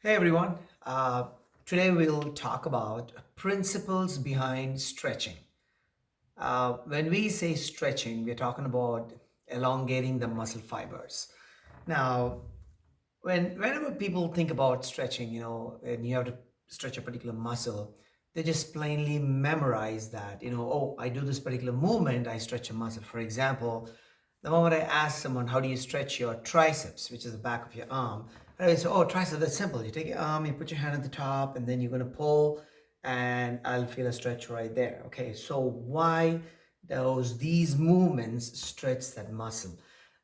Hey everyone, today we'll talk about principles behind stretching. When we say stretching, we're talking about elongating the muscle fibers. Now, whenever people think about stretching, and you have to stretch a particular muscle, they just plainly memorize that, oh, I do this particular movement, I stretch a muscle. For example, the moment I ask someone, how do you stretch your triceps, which is the back of your arm? I say, oh, triceps, that's simple. You take your arm, you put your hand at the top, and then you're going to pull, and I'll feel a stretch right there. Okay, so why these movements stretch that muscle?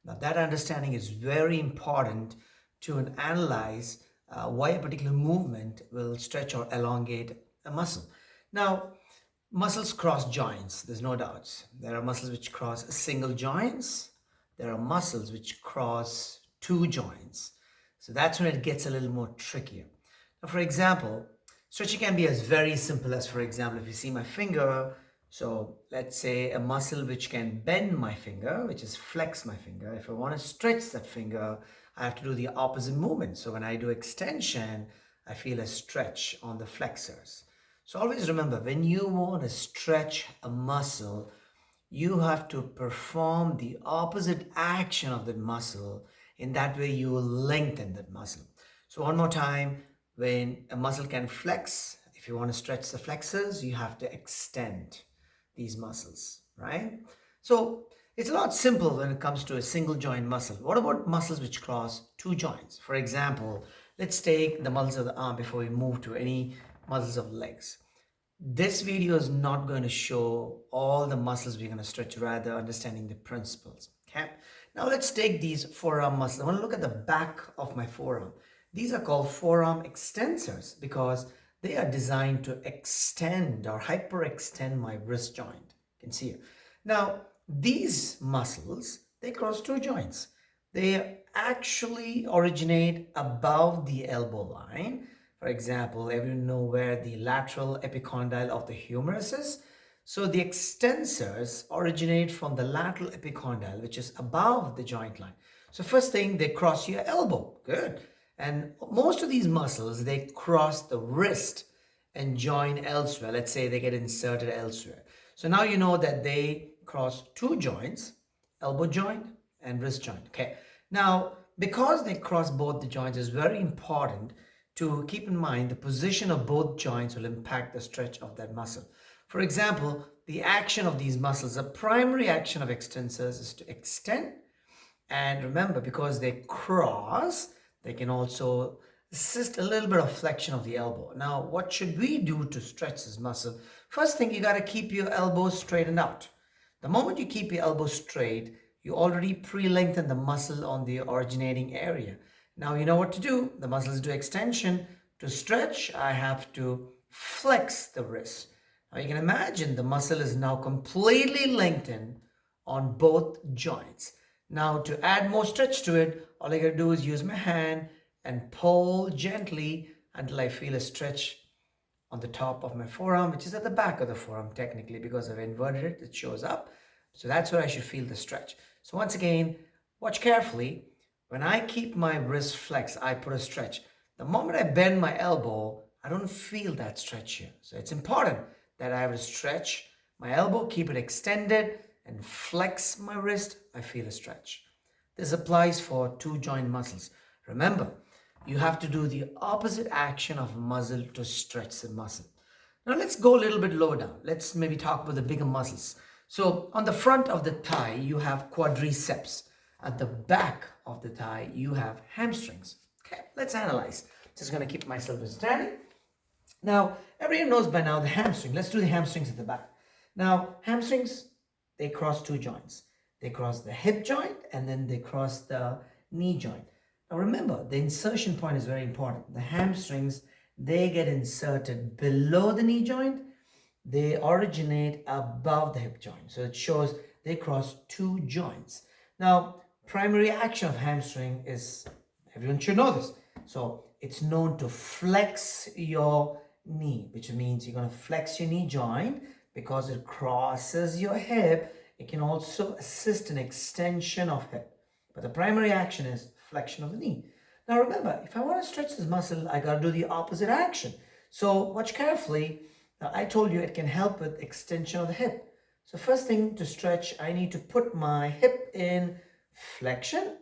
Now, that understanding is very important to analyze why a particular movement will stretch or elongate a muscle. Now, muscles cross joints, there's no doubts. There are muscles which cross single joints, there are muscles which cross two joints. So that's when it gets a little more trickier. Now, for example, stretching can be as very simple as, for example, if you see my finger, so let's say a muscle which can bend my finger, which is flex my finger. If I want to stretch that finger, I have to do the opposite movement. So when I do extension, I feel a stretch on the flexors. So always remember, when you want to stretch a muscle, you have to perform the opposite action of that muscle. In that way, you will lengthen that muscle. So one more time, when a muscle can flex, if you want to stretch the flexors, you have to extend these muscles, right? So it's a lot simple when it comes to a single joint muscle. What about muscles which cross two joints? For example, let's take the muscles of the arm before we move to any muscles of legs. This video is not going to show all the muscles we're going to stretch, rather understanding the principles. Okay. Now let's take these forearm muscles. I want to look at the back of my forearm. These are called forearm extensors because they are designed to extend or hyperextend my wrist joint. You can see it. Now, these muscles, they cross two joints. They actually originate above the elbow line. For example, everyone know where the lateral epicondyle of the humerus is. So the extensors originate from the lateral epicondyle, which is above the joint line. So first thing, they cross your elbow. Good. And most of these muscles, they cross the wrist and join elsewhere. Let's say they get inserted elsewhere. So now you know that they cross two joints, elbow joint and wrist joint. Okay. Now, because they cross both the joints, is very important to keep in mind the position of both joints will impact the stretch of that muscle. For example, the action of these muscles, the primary action of extensors is to extend. And remember, because they cross, they can also assist a little bit of flexion of the elbow. Now, what should we do to stretch this muscle? First thing, you got to keep your elbows straightened out. The moment you keep your elbow straight, you already pre-lengthen the muscle on the originating area. Now you know what to do. The muscles do extension. To stretch, I have to flex the wrist. Now you can imagine the muscle is now completely lengthened on both joints. Now to add more stretch to it, all I gotta do is use my hand and pull gently until I feel a stretch on the top of my forearm, which is at the back of the forearm technically, because I've inverted it, it shows up. So that's where I should feel the stretch. So once again, watch carefully. When I keep my wrist flexed, I put a stretch. The moment I bend my elbow, I don't feel that stretch here. So it's important that I have to stretch my elbow, keep it extended, and flex my wrist. I feel a stretch. This applies for two joint muscles. Remember, you have to do the opposite action of a muscle to stretch the muscle. Now let's go a little bit lower down. Let's maybe talk about the bigger muscles. So on the front of the thigh, you have quadriceps. At the back of the thigh, you have hamstrings. Okay, let's analyze. Just going to keep myself standing. Now, everyone knows by now the hamstring. Let's do the hamstrings at the back. Now, hamstrings, they cross two joints. They cross the hip joint and then they cross the knee joint. Now remember, the insertion point is very important. The hamstrings, they get inserted below the knee joint. They originate above the hip joint. So it shows they cross two joints. Now, primary action of hamstring is, everyone should know this. So it's known to flex your knee, which means you're going to flex your knee joint because it crosses your hip. It can also assist in extension of hip. But the primary action is flexion of the knee. Now remember, if I want to stretch this muscle, I got to do the opposite action. So watch carefully. Now, I told you it can help with extension of the hip. So first thing to stretch, I need to put my hip in flexion.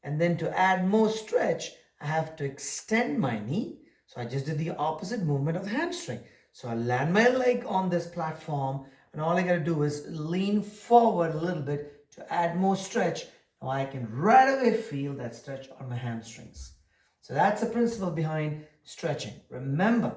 And then to add more stretch, I have to extend my knee. So I just did the opposite movement of the hamstring. So I land my leg on this platform, and all I got to do is lean forward a little bit to add more stretch. Now I can right away feel that stretch on my hamstrings. So that's the principle behind stretching. Remember,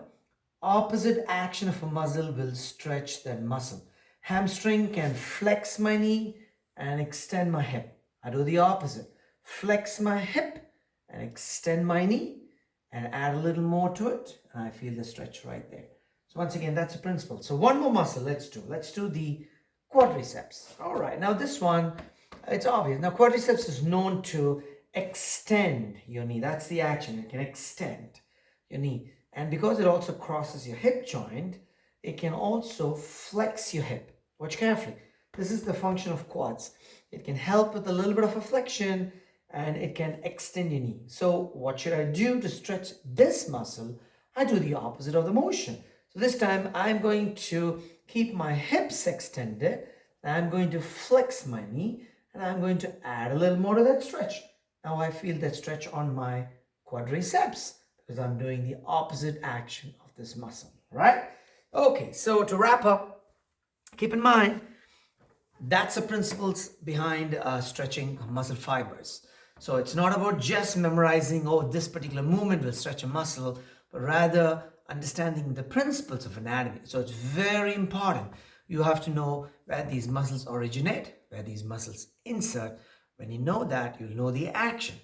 opposite action of a muscle will stretch that muscle. Hamstring can flex my knee and extend my hip. I do the opposite. Flex my hip and extend my knee and add a little more to it, and I feel the stretch right there. So once again, that's a principle. So one more muscle, let's do the quadriceps. All right, now this one, it's obvious. Now quadriceps is known to extend your knee. That's the action. It can extend your knee. And because it also crosses your hip joint, it can also flex your hip. Watch carefully. This is the function of quads. It can help with a little bit of a flexion, and it can extend your knee. So what should I do to stretch this muscle? I do the opposite of the motion. So this time I'm going to keep my hips extended. I'm going to flex my knee, and I'm going to add a little more to that stretch. Now I feel that stretch on my quadriceps because I'm doing the opposite action of this muscle, right? Okay, so to wrap up, keep in mind, that's the principles behind stretching muscle fibers. So it's not about just memorizing, oh, this particular movement will stretch a muscle, but rather understanding the principles of anatomy. So it's very important. You have to know where these muscles originate, where these muscles insert. When you know that, you'll know the action.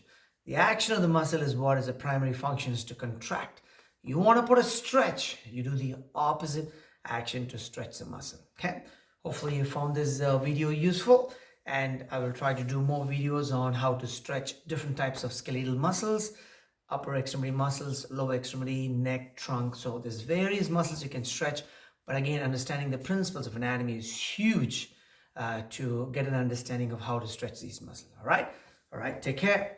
The action of the muscle is what is the primary function, is to contract. You want to put a stretch, you do the opposite action to stretch the muscle. Okay. Hopefully you found this video useful, and I will try to do more videos on how to stretch different types of skeletal muscles, upper extremity muscles, lower extremity, neck, trunk. So there's various muscles you can stretch, but again, understanding the principles of anatomy is huge to get an understanding of how to stretch these muscles. All right, take care.